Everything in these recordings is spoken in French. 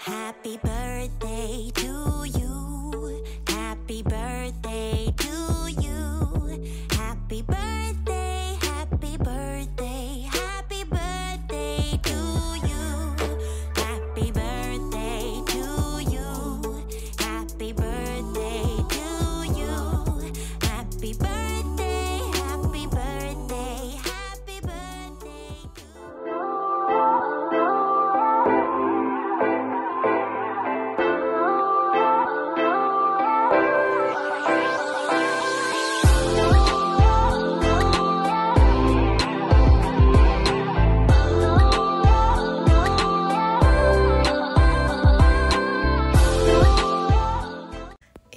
Happy birthday to you. Happy birthday to you. Happy birthday, happy birthday, happy birthday to you. Happy birthday to you. Happy birthday to you. Happy birthday, happy birthday, happy birthday to you.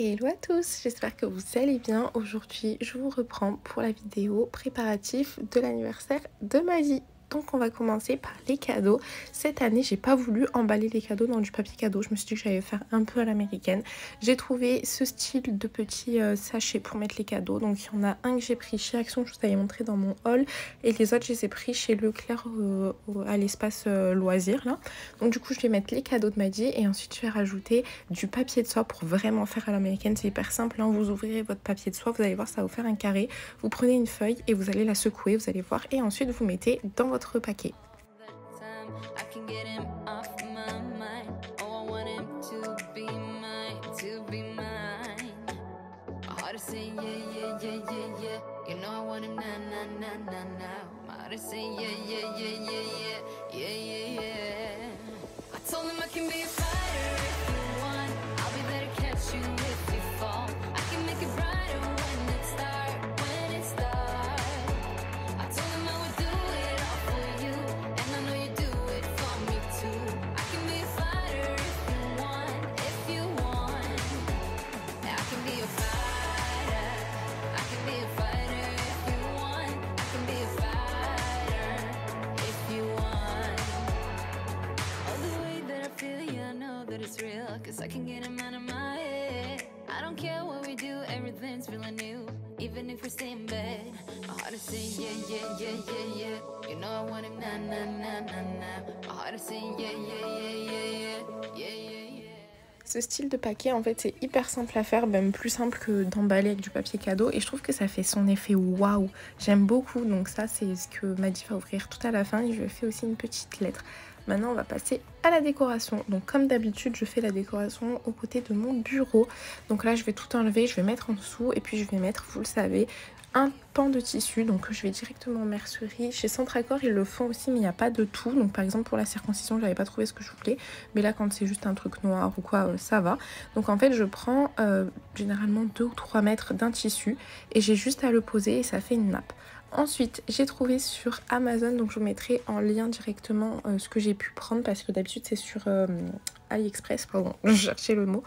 Hello à tous, j'espère que vous allez bien. Aujourd'hui, je vous reprends pour la vidéo préparatif de l'anniversaire de Maddy. Donc on va commencer par les cadeaux. Cette année, j'ai pas voulu emballer les cadeaux dans du papier cadeau. Je me suis dit que j'allais faire un peu à l'américaine. J'ai trouvé ce style de petits sachets pour mettre les cadeaux. Donc il y en a un que j'ai pris chez Action, je vous avais montré dans mon haul. Et les autres, je les ai pris chez Leclerc à l'espace loisirs là. Donc du coup, je vais mettre les cadeaux de Maddy. Et ensuite, je vais rajouter du papier de soie pour vraiment faire à l'américaine. C'est hyper simple, hein. Vous ouvrirez votre papier de soie, vous allez voir, ça va vous faire un carré. Vous prenez une feuille et vous allez la secouer, vous allez voir. Et ensuite, vous mettez dans votre paquet. Cause I can get him out of my head. I don't care what we do, everything's feeling new. Even if we stay in bed, my heart is saying yeah, yeah, yeah, yeah, yeah. You know I want him nah, nah, nah, nah, nah. My heart is saying yeah, yeah, yeah, yeah, yeah, yeah, yeah, yeah. Ce style de paquet, en fait, c'est hyper simple à faire, même plus simple que d'emballer avec du papier cadeau. Et je trouve que ça fait son effet waouh. J'aime beaucoup, donc ça, c'est ce que Maddy va ouvrir tout à la fin. Et je lui ai fait aussi une petite lettre. Maintenant, on va passer à la décoration. Donc, comme d'habitude, je fais la décoration aux côtés de mon bureau. Donc là, je vais tout enlever, je vais mettre en dessous. Et puis, je vais mettre, vous le savez, un pan de tissu. Donc, je vais directement en mercerie. Chez Centracor, ils le font aussi, mais il n'y a pas de tout. Donc, par exemple, pour la circoncision, je n'avais pas trouvé ce que je voulais. Mais là, quand c'est juste un truc noir ou quoi, ça va. Donc, en fait, je prends généralement 2 ou 3 mètres d'un tissu. Et j'ai juste à le poser et ça fait une nappe. Ensuite, j'ai trouvé sur Amazon, donc je vous mettrai en lien directement ce que j'ai pu prendre parce que d'habitude c'est sur AliExpress, pardon, je cherchais le mot,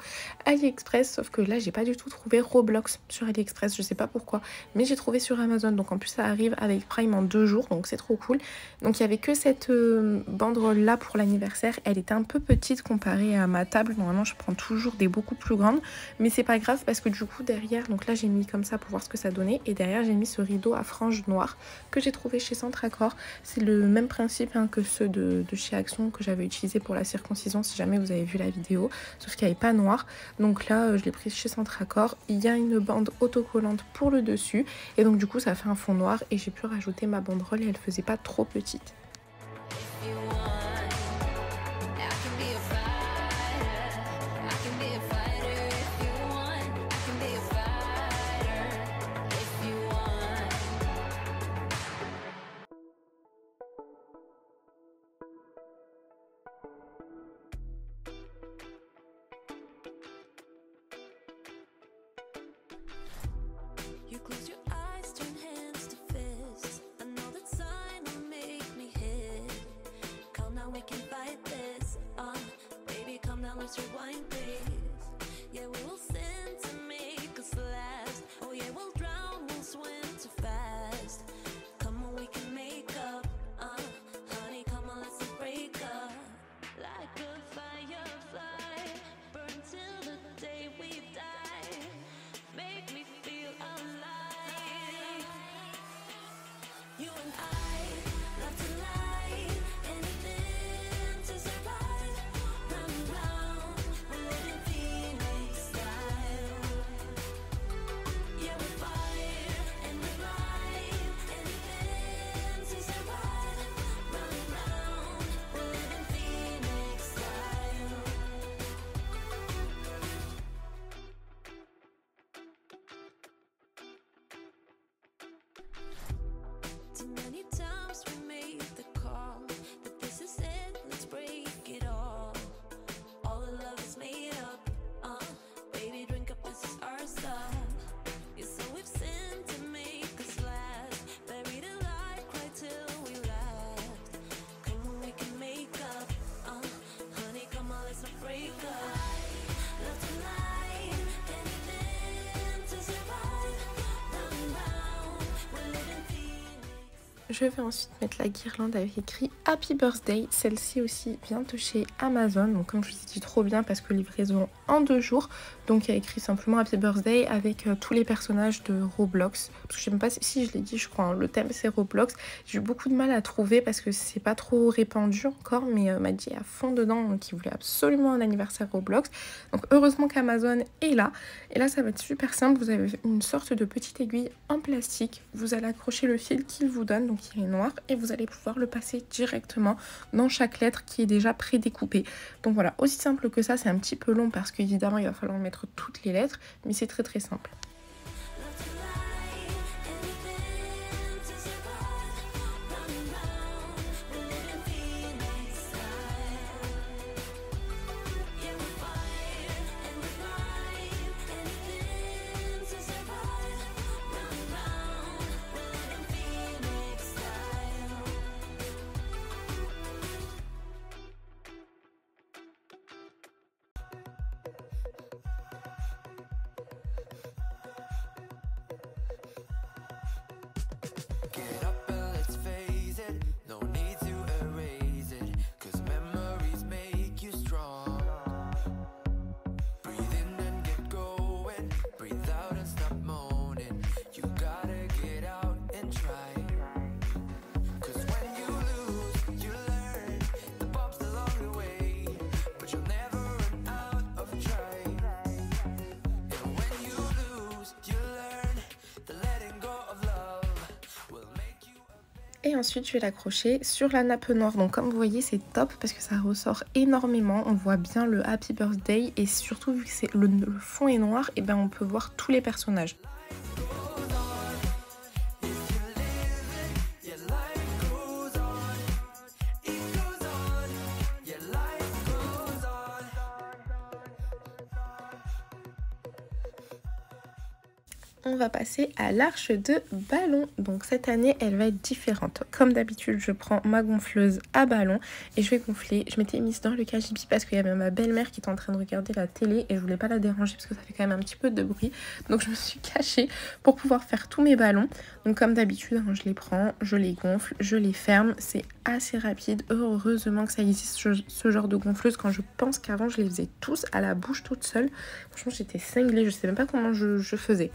AliExpress, sauf que là j'ai pas du tout trouvé Roblox sur AliExpress, je sais pas pourquoi, mais j'ai trouvé sur Amazon, donc en plus ça arrive avec Prime en 2 jours, donc c'est trop cool. Donc il y avait que cette banderole là pour l'anniversaire, elle était un peu petite comparée à ma table, normalement je prends toujours des beaucoup plus grandes, mais c'est pas grave parce que du coup derrière, donc là j'ai mis comme ça pour voir ce que ça donnait, et derrière j'ai mis ce rideau à franges noires que j'ai trouvé chez Centracor. C'est le même principe hein, que ceux de chez Action que j'avais utilisé pour la circoncision si jamais vous avez vu la vidéo, sauf qu'il n'y avait pas noir. Donc là je l'ai pris chez Centracor. Il y a une bande autocollante pour le dessus et donc du coup ça fait un fond noir et j'ai pu rajouter ma banderole et elle faisait pas trop petite. You close your eyes, turn hands to fists. I know that sign will make me hit. Come now, we can fight this. Baby, come now, let's rewind, please. Yeah, we will sin to make us last. Oh yeah, we'll drown, we'll swim too fast. Come on, we can make up. Honey, come on, let's break up. Like a firefly, burn till the day we die. Make me feel alive. You and I love to lie, anything to survive. Round and round. Je vais ensuite mettre la guirlande avec écrit Happy Birthday. Celle-ci aussi vient de chez Amazon. Donc comme je vous ai dit, trop bien parce que livraison en 2 jours. Donc il y a écrit simplement Happy Birthday avec tous les personnages de Roblox. Parce que je sais même pas si je l'ai dit, je crois. Hein, le thème c'est Roblox. J'ai eu beaucoup de mal à trouver parce que c'est pas trop répandu encore. Mais m'a dit à fond dedans qu'il voulait absolument un anniversaire Roblox. Donc heureusement qu'Amazon est là. Et là ça va être super simple. Vous avez une sorte de petite aiguille en plastique. Vous allez accrocher le fil qu'il vous donne. Donc il est noir et vous allez pouvoir le passer directement dans chaque lettre qui est déjà prédécoupée. Donc voilà, aussi simple que ça, c'est un petit peu long parce qu'évidemment il va falloir mettre toutes les lettres, mais c'est très simple. Get up and let's face it, no need to erase it, 'cause memories make you strong. Breathe in and get going, breathe out and stop moaning. You gotta get out and try, 'cause when you lose, you learn the bumps along the way, but you'll never run out of trying. And when you lose, you learn the letting go of love. Et ensuite je vais l'accrocher sur la nappe noire. Donc comme vous voyez c'est top parce que ça ressort énormément. On voit bien le Happy Birthday et surtout vu que c'est le fond est noir, et ben on peut voir tous les personnages. On va passer à l'arche de ballon. Donc cette année elle va être différente. Comme d'habitude je prends ma gonfleuse à ballon et je vais gonfler. Je m'étais mise dans le cagibi parce qu'il y avait ma belle-mère qui était en train de regarder la télé et je voulais pas la déranger parce que ça fait quand même un petit peu de bruit. Donc je me suis cachée pour pouvoir faire tous mes ballons. Donc comme d'habitude je les prends, je les gonfle, je les ferme. C'est assez rapide. Heureusement que ça existe ce genre de gonfleuse. Quand je pense qu'avant je les faisais tous à la bouche toute seule. Franchement j'étais cinglée, je sais même pas comment je faisais.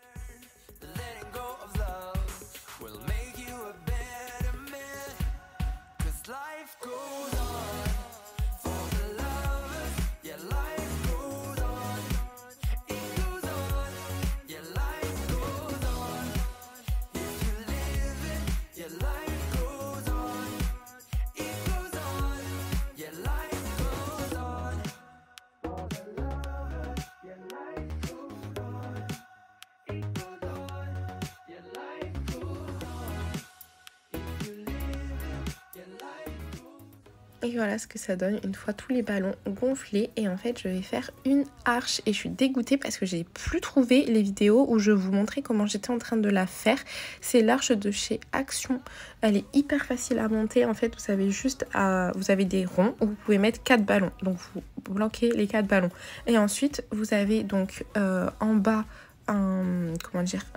Et voilà ce que ça donne une fois tous les ballons gonflés. Et en fait je vais faire une arche et je suis dégoûtée parce que j'ai plus trouvé les vidéos où je vous montrais comment j'étais en train de la faire. C'est l'arche de chez Action. Elle est hyper facile à monter. En fait vous avez juste vous avez des ronds où vous pouvez mettre 4 ballons. Donc vous bloquez les 4 ballons. Et ensuite vous avez donc en bas un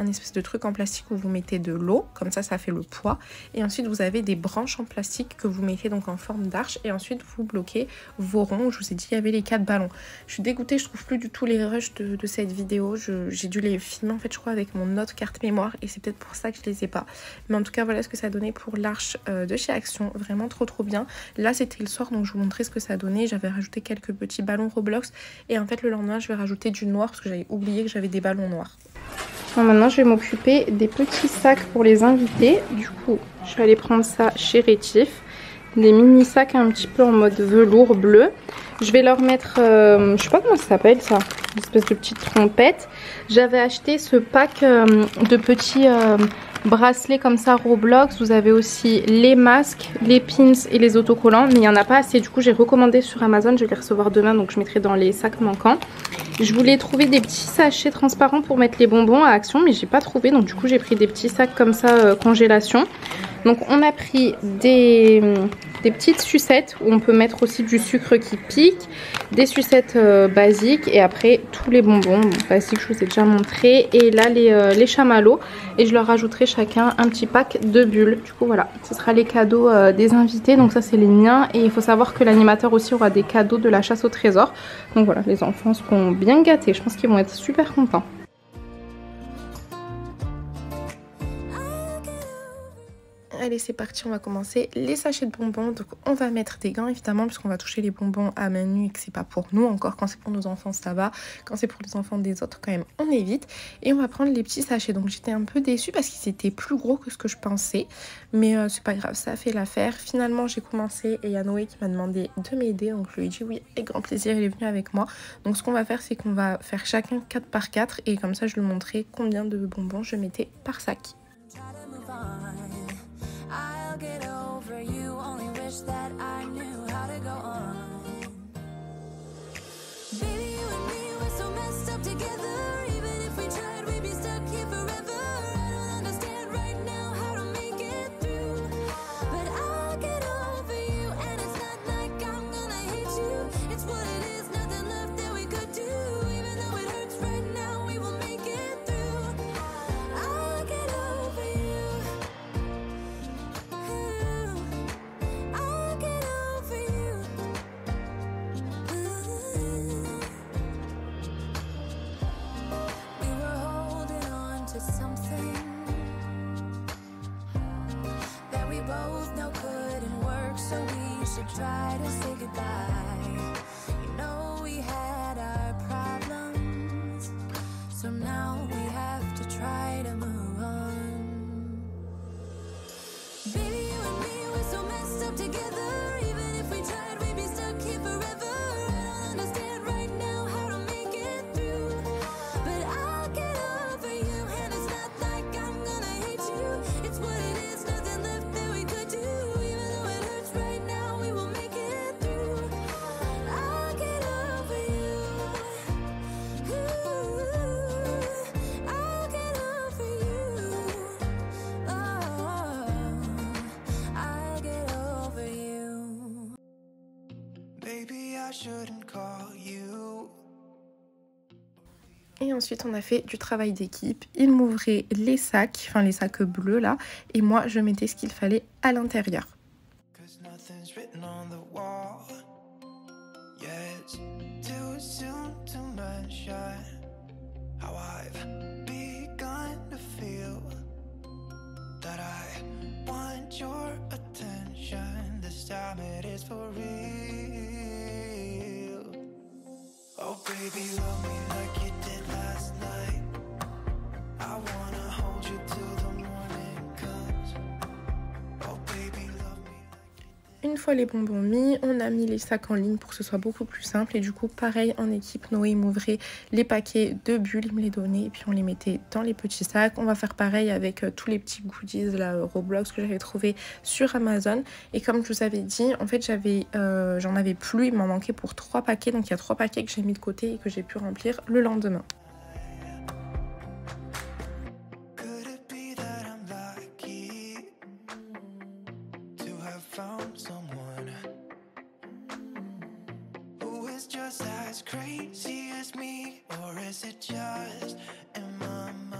espèce de truc en plastique où vous mettez de l'eau, comme ça fait le poids, et ensuite vous avez des branches en plastique que vous mettez donc en forme d'arche et ensuite vous bloquez vos ronds. Je vous ai dit il y avait les 4 ballons. Je suis dégoûtée, je trouve plus du tout les rushs de cette vidéo. J'ai dû les filmer en fait je crois avec mon autre carte mémoire et c'est peut-être pour ça que je les ai pas, mais en tout cas voilà ce que ça donnait pour l'arche de chez Action. Vraiment trop bien. Là c'était le soir donc je vous montrais ce que ça donnait. J'avais rajouté quelques petits ballons Roblox et en fait le lendemain je vais rajouter du noir parce que j'avais oublié que j'avais des ballons noirs. Alors maintenant je vais m'occuper des petits sacs pour les invités. Du coup je vais aller prendre ça chez Rétif. Des mini sacs un petit peu en mode velours bleu. Je vais leur mettre, je sais pas comment ça s'appelle ça, une espèce de petite trompette. J'avais acheté ce pack de petits bracelets comme ça Roblox. Vous avez aussi les masques, les pins et les autocollants, mais il n'y en a pas assez. Du coup j'ai recommandé sur Amazon, je vais les recevoir demain donc je mettrai dans les sacs manquants. Je voulais trouver des petits sachets transparents pour mettre les bonbons à Action, mais j'ai pas trouvé. Donc du coup, j'ai pris des petits sacs comme ça, congélation. Donc on a pris des petites sucettes où on peut mettre aussi du sucre qui pique, des sucettes basiques et après tous les bonbons basiques, je vous ai déjà montré. Et là les chamallows et je leur rajouterai chacun un petit pack de bulles. Du coup voilà, ce sera les cadeaux des invités. Donc ça c'est les miens et il faut savoir que l'animateur aussi aura des cadeaux de la chasse au trésor. Donc voilà, les enfants seront bien gâtés, je pense qu'ils vont être super contents. Allez, c'est parti, on va commencer les sachets de bonbons. Donc on va mettre des gants évidemment puisqu'on va toucher les bonbons à main nue et que c'est pas pour nous encore. Quand c'est pour nos enfants ça va, quand c'est pour les enfants des autres quand même on évite. Et on va prendre les petits sachets. Donc j'étais un peu déçue parce qu'ils étaient plus gros que ce que je pensais, mais c'est pas grave, ça a fait l'affaire. Finalement j'ai commencé et il y a Noé qui m'a demandé de m'aider, donc je lui ai dit oui avec grand plaisir, il est venu avec moi. Donc ce qu'on va faire c'est qu'on va faire chacun 4 par 4 et comme ça je lui montrerai combien de bonbons je mettais par sac. I'll get over you, only wish that I knew how to go on. Baby, you and me, we're so messed up together. Even if we tried, we'd be stuck here forever. I don't understand right now how to make it through, but I'll get over you, and it's not like I'm gonna hate you. It's what it is, nothing left that we could do. Even though it hurts right now, we will make it through. I'll get over you. I'll get over you. We were holding on to something that we both know couldn't work, so we should try to say goodbye. You know we had our problems, so now we have to try to move on. Baby, you and me, we're so messed up together. Even if we tried, we'd be stuck here forever. I don't understand right now how to make it through, but I'll get over you, and it's not like I'm gonna hate you. It's what it is, nothing left that we could do. Even though it hurts right now, we will make it through. I'll get over you. I'll get over you. Oh, I'll get over you. Baby, I shouldn't call you. Et ensuite on a fait du travail d'équipe. Il m'ouvrait les sacs, enfin les sacs bleus là, et moi je mettais ce qu'il fallait à l'intérieur. 'Cause nothing's written on the wall. Yeah, it's too soon to mention how I've begun to feel that I want your attention. This time it is for real. Oh baby, love me like you did last night. I wanna hold you till the morning comes. Oh baby, love me like you did. Une fois les bonbons mis, on a mis les sacs en ligne pour que ce soit beaucoup plus simple. Et du coup, pareil en équipe, Noé m'ouvrait les paquets de bulles, il me les donnait et puis on les mettait dans les petits sacs. On va faire pareil avec tous les petits goodies, la Roblox que j'avais trouvé sur Amazon. Et comme je vous avais dit, en fait, j'en avais plus, il m'en manquait pour 3 paquets. Donc il y a 3 paquets que j'ai mis de côté et que j'ai pu remplir le lendemain. Could it be that I'm lucky to have found someone who is just as crazy as me, or is it just in my mind?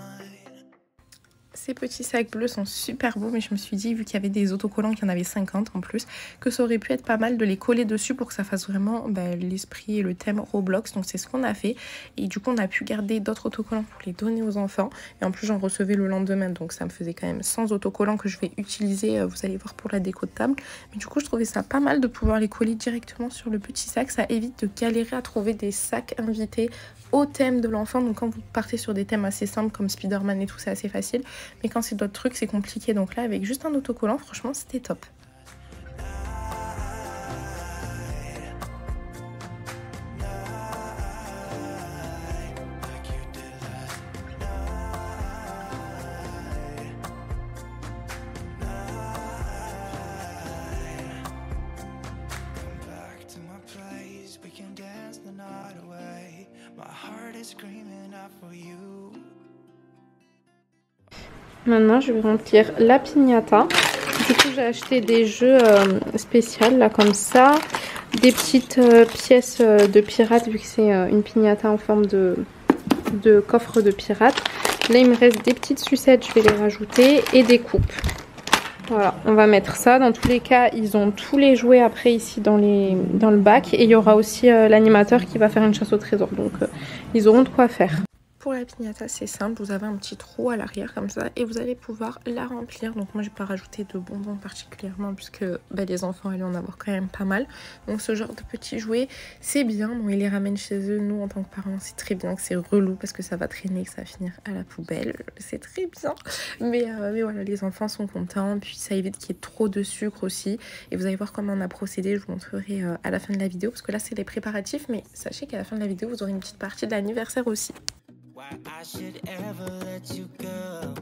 Ces petits sacs bleus sont super beaux, mais je me suis dit, vu qu'il y avait des autocollants, qu'il y en avait 50 en plus, que ça aurait pu être pas mal de les coller dessus pour que ça fasse vraiment l'esprit et le thème Roblox. Donc c'est ce qu'on a fait. Et du coup, on a pu garder d'autres autocollants pour les donner aux enfants. Et en plus, j'en recevais le lendemain, donc ça me faisait quand même 100 autocollants que je vais utiliser, vous allez voir, pour la déco de table. Mais du coup, je trouvais ça pas mal de pouvoir les coller directement sur le petit sac. Ça évite de galérer à trouver des sacs invités au thème de l'enfant. Donc quand vous partez sur des thèmes assez simples comme Spider-Man et tout, c'est assez facile. Mais quand c'est d'autres trucs, c'est compliqué. Donc là, avec juste un autocollant, franchement, c'était top. Come back to my place, we can dance dance the night away. My heart is screaming out for you. Maintenant, je vais remplir la piñata. Du coup, j'ai acheté des jeux spéciaux, là, comme ça. Des petites pièces de pirate, vu que c'est une piñata en forme de coffre de pirate. Là, il me reste des petites sucettes, je vais les rajouter. Et des coupes. Voilà, on va mettre ça. Dans tous les cas, ils ont tous les jouets après ici dans le bac. Et il y aura aussi l'animateur qui va faire une chasse au trésor. Donc, ils auront de quoi faire. Pour la piñata, c'est simple, vous avez un petit trou à l'arrière comme ça et vous allez pouvoir la remplir. Donc moi, j'ai pas rajouté de bonbons particulièrement puisque les enfants allaient en avoir quand même pas mal. Donc ce genre de petits jouets, c'est bien. Bon, ils les ramènent chez eux. Nous, en tant que parents, c'est très bien, que c'est relou parce que ça va traîner, que ça va finir à la poubelle. C'est très bien. Mais voilà, les enfants sont contents. Puis ça évite qu'il y ait trop de sucre aussi. Et vous allez voir comment on a procédé. Je vous montrerai à la fin de la vidéo parce que là, c'est les préparatifs. Mais sachez qu'à la fin de la vidéo, vous aurez une petite partie de l'anniversaire aussi. Why I should ever let you go.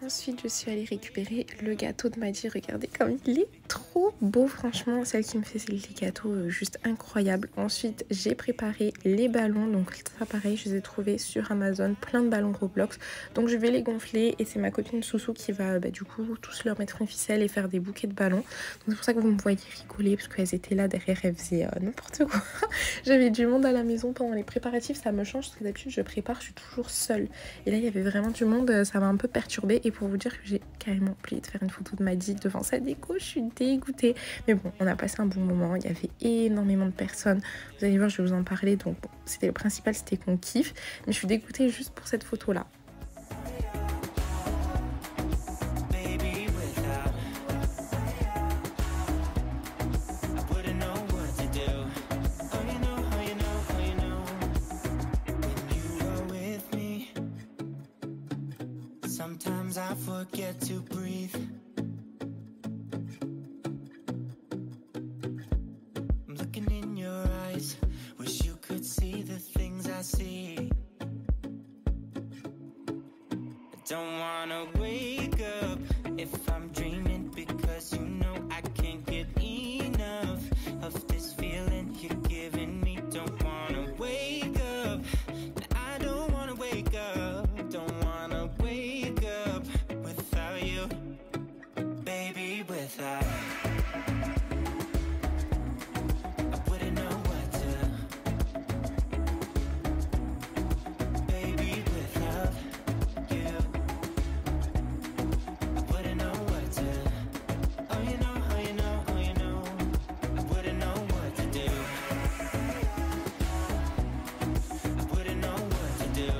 Ensuite, je suis allée récupérer le gâteau de Maddy. Regardez comme il est trop beau, franchement. Celle qui me fait les gâteaux juste incroyables. Ensuite, j'ai préparé les ballons. Donc ça, pareil, je les ai trouvés sur Amazon. Plein de ballons Roblox. Donc je vais les gonfler et c'est ma copine Soussou qui va du coup tous leur mettre une ficelle et faire des bouquets de ballons. Donc c'est pour ça que vous me voyez rigoler parce qu'elles étaient là derrière, elles faisaient n'importe quoi. J'avais du monde à la maison pendant les préparatifs. Ça me change parce que d'habitude je prépare, je suis toujours seule. Et là, il y avait vraiment du monde. Ça m'a un peu perturbée. Et pour vous dire que j'ai carrément oublié de faire une photo de Maddy devant sa déco, je suis dégoûtée. Mais bon, on a passé un bon moment, il y avait énormément de personnes. Vous allez voir, je vais vous en parler. Donc bon, c'était le principal, c'était qu'on kiffe. Mais je suis dégoûtée juste pour cette photo-là. Sometimes I forget to breathe. I'm looking in your eyes. Wish you could see the things I see. I don't wanna wake up if I'm dreaming because you know I can't get enough of this feeling you're giving me. Don't wanna wake up. I don't wanna wake up. Don't wanna wake up without you, baby, without. I wouldn't know what to, baby, without you. I wouldn't know what to, oh you know, oh you know, oh you know. I wouldn't know what to do. I wouldn't know what to do.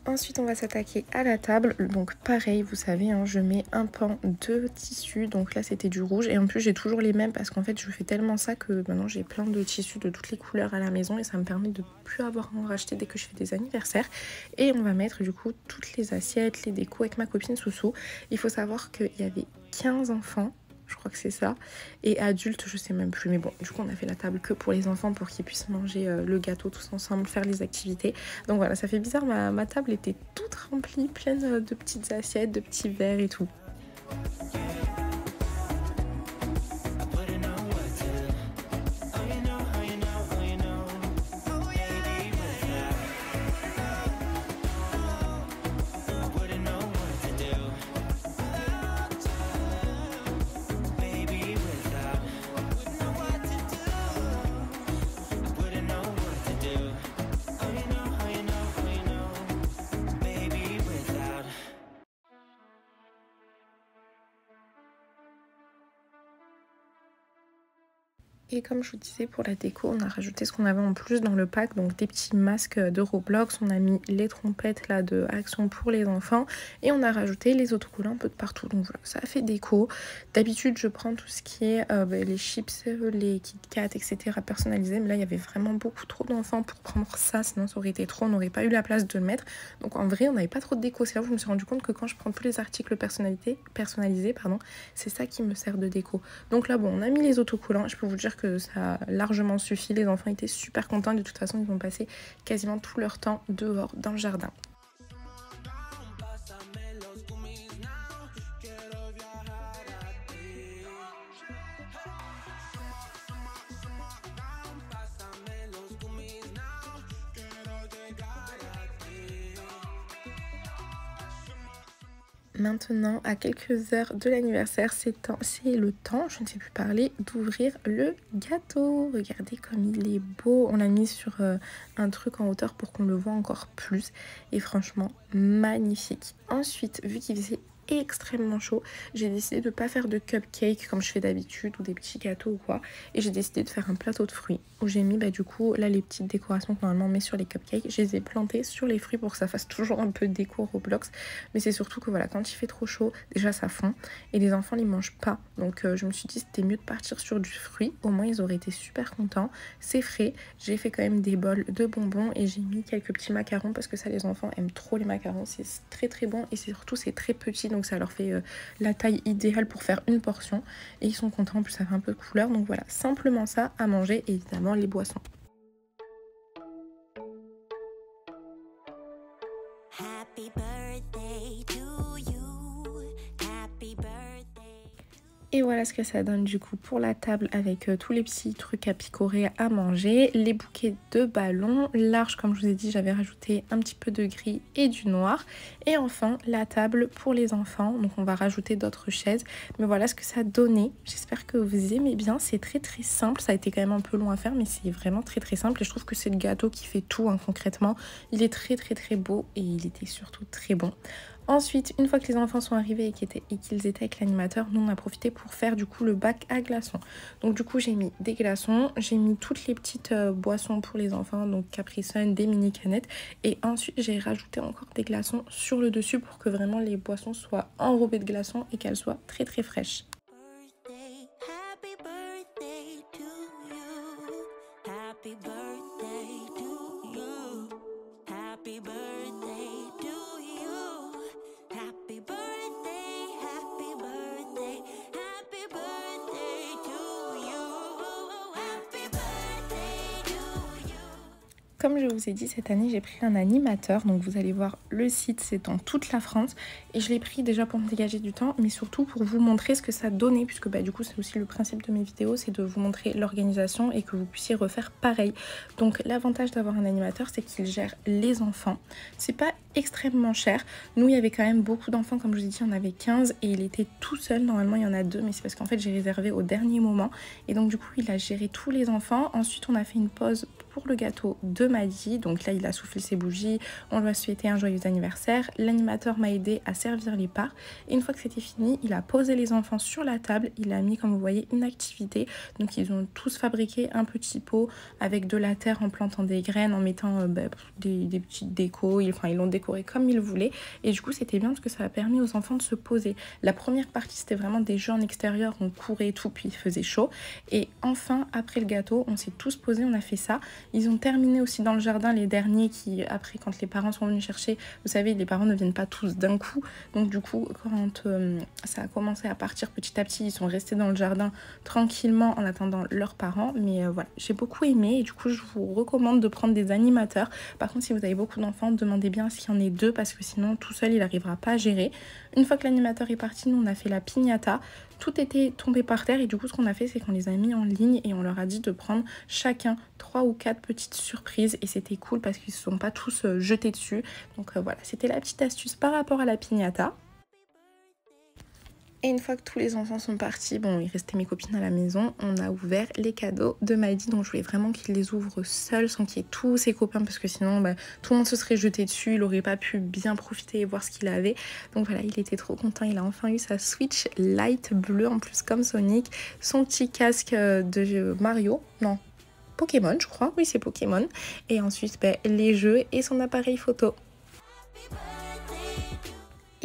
Ensuite, on va s'attaquer à la table. Donc pareil, vous savez, hein, je mets un pan de tissu. Donc là, c'était du rouge. Et en plus, j'ai toujours les mêmes parce qu'en fait, je fais tellement ça que maintenant, j'ai plein de tissus de toutes les couleurs à la maison. Et ça me permet de plus avoir à en racheter dès que je fais des anniversaires. Et on va mettre du coup toutes les assiettes, les décos avec ma copine Soussou. Il faut savoir qu'il y avait 15 enfants. Je crois que c'est ça. Et adultes, je sais même plus. Mais bon, du coup, on a fait la table que pour les enfants pour qu'ils puissent manger le gâteau tous ensemble, faire les activités. Donc voilà, ça fait bizarre. Ma table était toute remplie, pleine de petites assiettes, de petits verres et tout. Et comme je vous disais, pour la déco, on a rajouté ce qu'on avait en plus dans le pack. Donc des petits masques de Roblox. On a mis les trompettes là de Action pour les enfants. Et on a rajouté les autocollants un peu de partout. Donc voilà, ça a fait déco. D'habitude, je prends tout ce qui est les chips, les Kit Kat, etc. personnalisés. Mais là, il y avait vraiment beaucoup trop d'enfants pour prendre ça. Sinon, ça aurait été trop. On n'aurait pas eu la place de le mettre. Donc en vrai, on n'avait pas trop de déco. C'est là où je me suis rendu compte que quand je prends tous les articles personnalisés, c'est ça qui me sert de déco. Donc là, bon, on a mis les autocollants. Je peux vous dire que ça a largement suffi. Les enfants étaient super contents. De toute façon, ils ont passé quasiment tout leur temps dehors dans le jardin. Maintenant, à quelques heures de l'anniversaire, c'est le temps, je ne sais plus parler, d'ouvrir le gâteau. Regardez comme il est beau. On l'a mis sur un truc en hauteur pour qu'on le voit encore plus. Et franchement, magnifique. Ensuite, vu qu'il faisait extrêmement chaud, j'ai décidé de ne pas faire de cupcake comme je fais d'habitude ou des petits gâteaux ou quoi, et j'ai décidé de faire un plateau de fruits où j'ai mis du coup là les petites décorations que normalement on met sur les cupcakes, je les ai plantées sur les fruits pour que ça fasse toujours un peu de déco Roblox. Mais c'est surtout que voilà, quand il fait trop chaud, déjà ça fond et les enfants les mangent pas, donc je me suis dit c'était mieux de partir sur du fruit, au moins ils auraient été super contents. C'est frais, j'ai fait quand même des bols de bonbons et j'ai mis quelques petits macarons parce que ça, les enfants aiment trop les macarons, c'est très très bon et surtout c'est très petit, donc ça leur fait la taille idéale pour faire une portion et ils sont contents. En plus ça fait un peu de couleur, donc voilà, simplement ça à manger et évidemment les boissons. Happy birthday to you. Happy birthday. Et voilà ce que ça donne du coup pour la table avec tous les petits trucs à picorer à manger, les bouquets de ballons, l'arche comme je vous ai dit j'avais rajouté un petit peu de gris et du noir, et enfin la table pour les enfants, donc on va rajouter d'autres chaises, mais voilà ce que ça a donné. J'espère que vous aimez bien, c'est très très simple, ça a été quand même un peu long à faire mais c'est vraiment très très simple et je trouve que c'est le gâteau qui fait tout concrètement. Il est très très très beau et il était surtout très bon. Ensuite, une fois que les enfants sont arrivés et qu'ils étaient avec l'animateur, nous on a profité pour faire du coup le bac à glaçons. Donc du coup j'ai mis des glaçons, j'ai mis toutes les petites boissons pour les enfants, donc Capri Sun, des mini canettes, et ensuite j'ai rajouté encore des glaçons sur le dessus pour que vraiment les boissons soient enrobées de glaçons et qu'elles soient très très fraîches. Birthday, happy birthday to you. Happy birthday to you. Happy birthday to you. Happy birthday, happy birthday, happy birthday to you. Happy birthday to you. Comme je vous ai dit, cette année j'ai pris un animateur, donc vous allez voir le site, c'est dans toute la France et je l'ai pris déjà pour me dégager du temps mais surtout pour vous montrer ce que ça donnait, puisque du coup c'est aussi le principe de mes vidéos, c'est de vous montrer l'organisation et que vous puissiez refaire pareil. Donc l'avantage d'avoir un animateur, c'est qu'il gère les enfants, c'est pas extrêmement cher. Nous il y avait quand même beaucoup d'enfants, comme je vous ai dit on avait 15 et il était tout seul, normalement il y en a 2 mais c'est parce qu'en fait j'ai réservé au dernier moment et donc du coup il a géré tous les enfants. Ensuite on a fait une pause pour le gâteau de Maddy, donc là il a soufflé ses bougies, on lui a souhaité un joyeux anniversaire, l'animateur m'a aidé à servir les parts et une fois que c'était fini il a posé les enfants sur la table, il a mis comme vous voyez une activité, donc ils ont tous fabriqué un petit pot avec de la terre en plantant des graines, en mettant des petites décos, ils l'ont décoré comme ils voulaient et du coup c'était bien parce que ça a permis aux enfants de se poser. La première partie c'était vraiment des jeux en extérieur, on courait et tout puis il faisait chaud et enfin après le gâteau on s'est tous posés, on a fait ça. Ils ont terminé aussi dans le jardin les derniers qui, après quand les parents sont venus chercher, vous savez les parents ne viennent pas tous d'un coup, donc du coup quand ça a commencé à partir petit à petit, ils sont restés dans le jardin tranquillement en attendant leurs parents, mais voilà, j'ai beaucoup aimé et du coup je vous recommande de prendre des animateurs. Par contre si vous avez beaucoup d'enfants, demandez bien s'il y en ait 2 parce que sinon tout seul il n'arrivera pas à gérer. Une fois que l'animateur est parti, nous on a fait la piñata. Tout était tombé par terre et du coup ce qu'on a fait c'est qu'on les a mis en ligne et on leur a dit de prendre chacun 3 ou 4 petites surprises et c'était cool parce qu'ils ne se sont pas tous jetés dessus. Donc voilà, c'était la petite astuce par rapport à la piñata. Et une fois que tous les enfants sont partis, bon il restait mes copines à la maison, on a ouvert les cadeaux de Maddy, donc je voulais vraiment qu'il les ouvre seul sans qu'il y ait tous ses copains parce que sinon tout le monde se serait jeté dessus, il aurait pas pu bien profiter et voir ce qu'il avait. Donc voilà, il était trop content, il a enfin eu sa Switch Lite bleue en plus comme Sonic, son petit casque de Mario, non Pokémon je crois, oui c'est Pokémon, et ensuite les jeux et son appareil photo.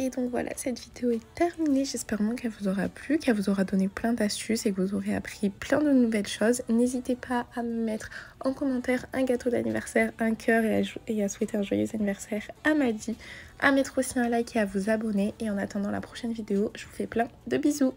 Et donc voilà, cette vidéo est terminée, j'espère vraiment qu'elle vous aura plu, qu'elle vous aura donné plein d'astuces et que vous aurez appris plein de nouvelles choses. N'hésitez pas à me mettre en commentaire un gâteau d'anniversaire, un cœur et à souhaiter un joyeux anniversaire à Maddy, à mettre aussi un like et à vous abonner. Et en attendant la prochaine vidéo, je vous fais plein de bisous.